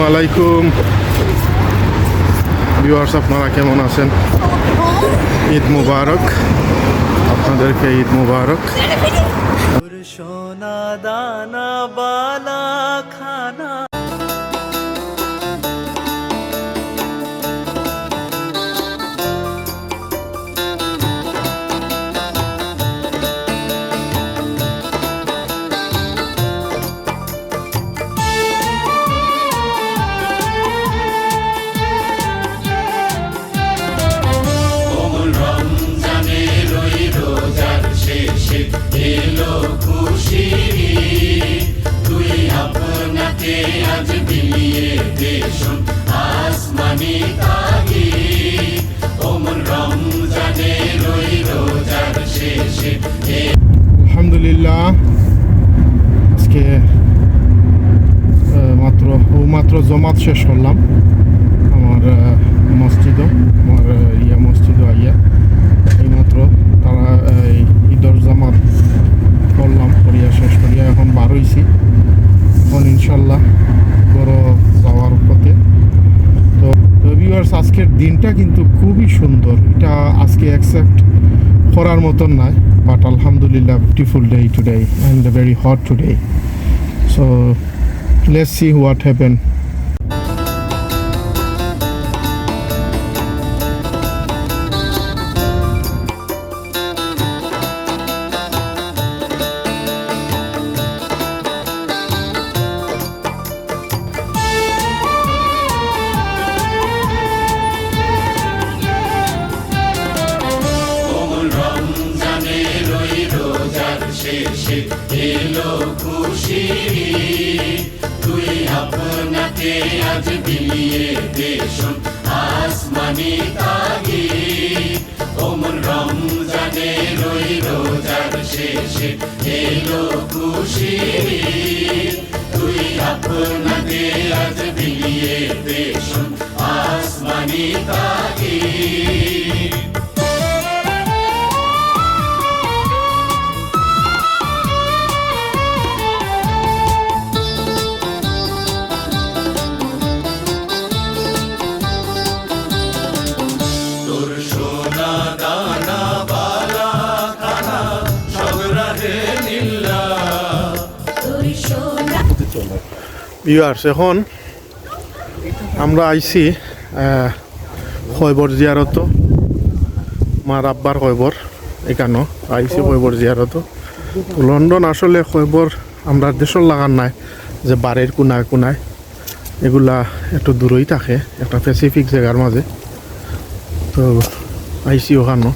আলাইকুম ভিউয়ার্স, আপনারা কেমন আছেন? ঈদ মুবারক, আপনাদেরকে ঈদ মুবারক। সোনা দানা বালা খানা এলো খুশি তুই আপনাকে আজ বিলিয়ে দেশন আসমানি তাগি ওমন রমজানে রই রোজার শেষে। আলহামদুলিল্লাহ, আজকে মাত্র জমাত শেষ করলাম আমার মসজিদও, আমার মসজিদও আইয়া এইমাত্র তারা ঈদের জামাত করলাম, করিয়া শেষ করিয়া এখন বার হইছি। এখন ইনশাল্লাহ বড় যাওয়ার পথে। তো ভিউয়ার্স, আজকের দিনটা কিন্তু খুবই সুন্দর। এটা আজকে অ্যাকসেপ্ট করার মতন নয়, বাট আলহামদুলিল্লাহ beautiful day today and very hot today. So let's see what happen. শেষে এলো খুশি তুই আপনাকে আজ বিলিয়ে দেশন আসমানি তাগি ওমন রমজানে রই রোজার শেষে এলো খুশি তুই আপনাকে আজ বিলিয়ে দেশন আসমানি তাগি। ভিউয়ার্স, এখন আমরা আইছি খয়বর জিয়ারত, মার আব্বার খয়বর। এখানেও আইছি খয়বর জিয়ারত। লন্ডন আসলে খয়বর আমরা দেশের লাগান নাই যে বাড়ির কোনায় কোনায়, এগুলা একটু দূরই থাকে, একটা স্পেসিফিক জায়গার মাঝে। তো আইসি ওখানো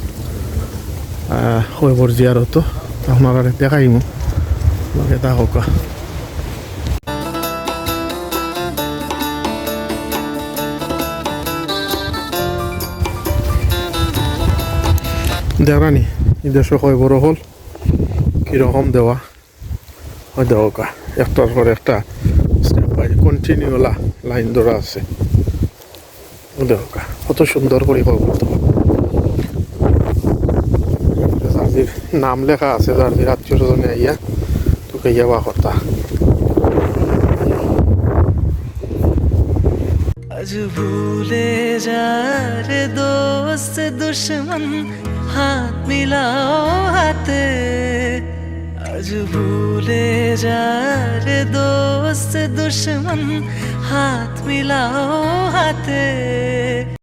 খয়বর জিয়ারত, আপনারা দেখাইমু লগে থাকা। দেখানি দেশে খবর হল কিরকম দেওয়া হয়, দেওয়া একটার পর একটা স্টেপ বাই কন্টিনিউ লাইন ধরা আছে। দেখা কত সুন্দর করে খবর দেওয়া, যার নাম লেখা আছে, যার আত্মীয় স্বজনে আইয়া তোকে যাওয়া কথা। আজ ভুলে যা রে দোস্ত দুশ্মন হাত মিলাও হাতে, আজ ভুলে যা রে দোস্ত দুশ্মন হাত মিলাও হাতে।